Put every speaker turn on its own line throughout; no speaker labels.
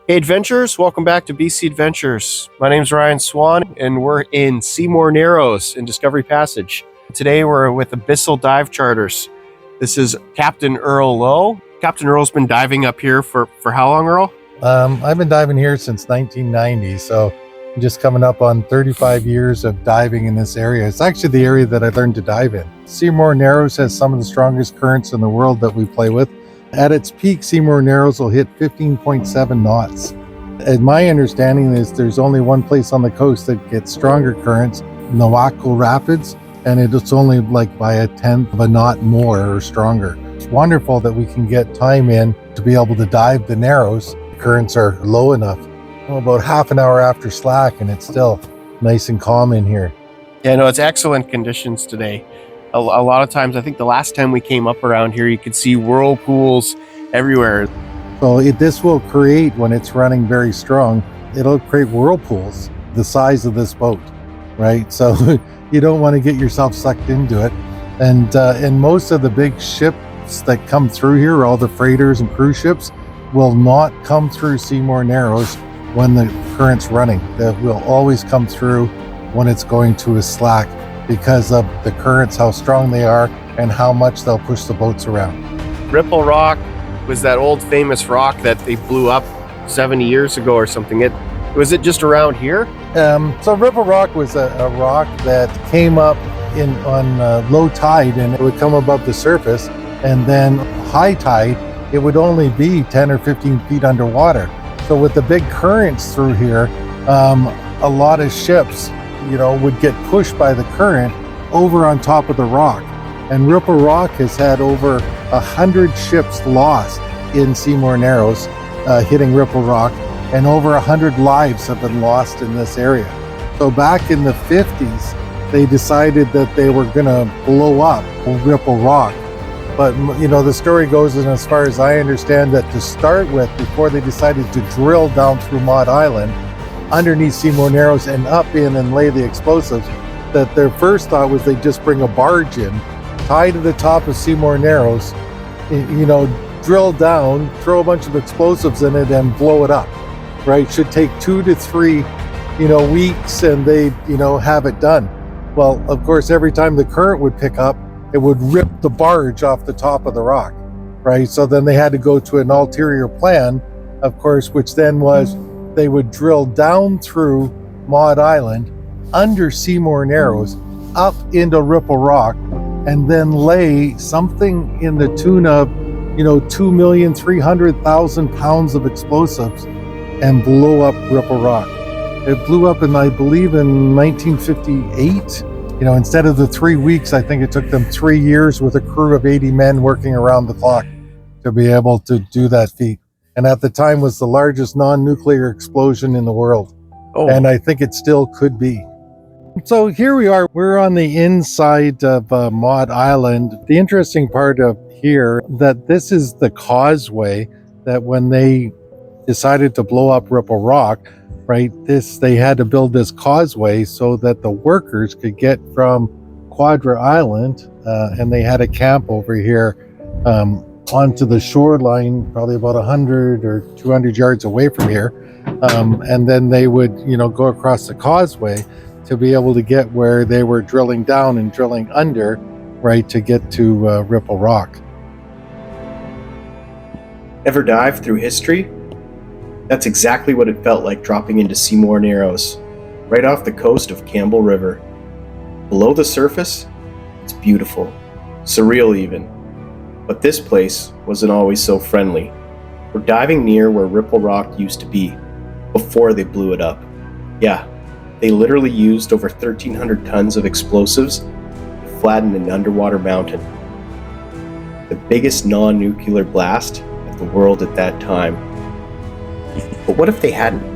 Hey adventurers, welcome back to BC Adventures. My name is Ryan Swan and we're in Seymour Narrows in Discovery Passage. Today we're with Abyssal Dive Charters. This is Captain Earl Lowe. Captain Earl's been diving up here for how long, Earl?
I've been diving here since 1990, so I'm just coming up on 35 years of diving in this area. It's actually the area that I learned to dive in. Seymour Narrows has some of the strongest currents in the world that we play with. At its peak, Seymour Narrows will hit 15.7 knots. And my understanding is there's only one place on the coast that gets stronger currents, Nawaco Rapids, and it's only like by a tenth of a knot more or stronger. It's wonderful that we can get time in to be able to dive the Narrows. The currents are low enough. About half an hour after slack, and it's still nice and calm in here.
Yeah, no, it's excellent conditions today. A lot of times, I think the last time we came up around here, you could see whirlpools everywhere.
So this will create, when it's running very strong, it'll create whirlpools the size of this boat, right? So you don't want to get yourself sucked into it. And most of the big ships that come through here, all the freighters and cruise ships, will not come through Seymour Narrows when the current's running. They will always come through when it's going to a slack because of the currents, how strong they are, and how much they'll push the boats around.
Ripple Rock was that old famous rock that they blew up 70 years ago or something. Was it just around here?
So Ripple Rock was a rock that came up on low tide, and it would come above the surface, and then high tide, it would only be 10 or 15 feet underwater. So with the big currents through here, a lot of ships, would get pushed by the current over on top of the rock. And Ripple Rock has had over 100 ships lost in Seymour Narrows, hitting Ripple Rock, and over 100 lives have been lost in this area. So back in the 50s, they decided that they were going to blow up Ripple Rock. But, the story goes, and as far as I understand, that to start with, before they decided to drill down through Maud Island, underneath Seymour Narrows and up in and lay the explosives, that their first thought was they'd just bring a barge in, tie to the top of Seymour Narrows, drill down, throw a bunch of explosives in it and blow it up, right? Should take 2 to 3, weeks, and they, have it done. Well, of course, every time the current would pick up, it would rip the barge off the top of the rock, right? So then they had to go to an ulterior plan, of course, which then was they would drill down through Maud Island, under Seymour Narrows, up into Ripple Rock, and then lay something in the tune of, 2,300,000 pounds of explosives and blow up Ripple Rock. It blew up I believe in 1958. Instead of the 3 weeks, I think it took them 3 years with a crew of 80 men working around the clock to be able to do that feat. And at the time was the largest non-nuclear explosion in the world. Oh. And I think it still could be. So here we are. We're on the inside of Maud Island. The interesting part of here, that this is the causeway that when they decided to blow up Ripple Rock, right, they had to build this causeway so that the workers could get from Quadra Island, and they had a camp over here onto the shoreline, probably about 100 or 200 yards away from here, and then they would go across the causeway to be able to get where they were drilling down and drilling under, right, to get to Ripple Rock.
Ever dive through history? That's exactly what it felt like dropping into Seymour Narrows, right off the coast of Campbell River. Below the surface, it's beautiful, surreal even. But this place wasn't always so friendly. We're diving near where Ripple Rock used to be, before they blew it up. Yeah, they literally used over 1,300 tons of explosives to flatten an underwater mountain. The biggest non-nuclear blast of the world at that time. But what if they hadn't?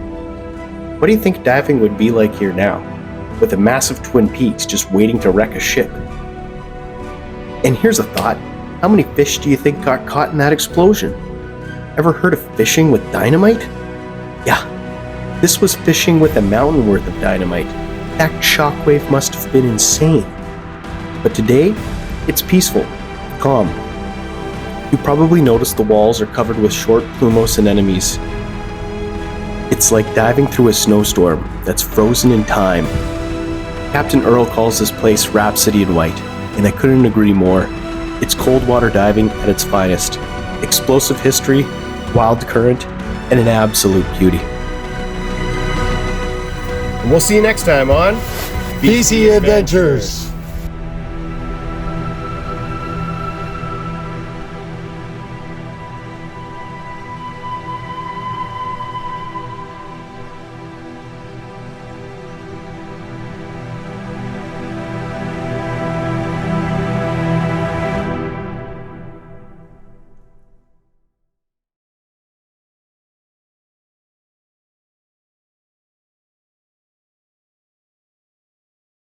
What do you think diving would be like here now, with a massive Twin Peaks just waiting to wreck a ship? And here's a thought. How many fish do you think got caught in that explosion? Ever heard of fishing with dynamite? Yeah, this was fishing with a mountain worth of dynamite. That shockwave must have been insane. But today, it's peaceful, calm. You probably noticed the walls are covered with short plumose anemones. It's like diving through a snowstorm that's frozen in time. Captain Earl calls this place Rhapsody in White, and I couldn't agree more. It's cold water diving at its finest. Explosive history, wild current, and an absolute beauty. And we'll see you next time on
BC Adventures.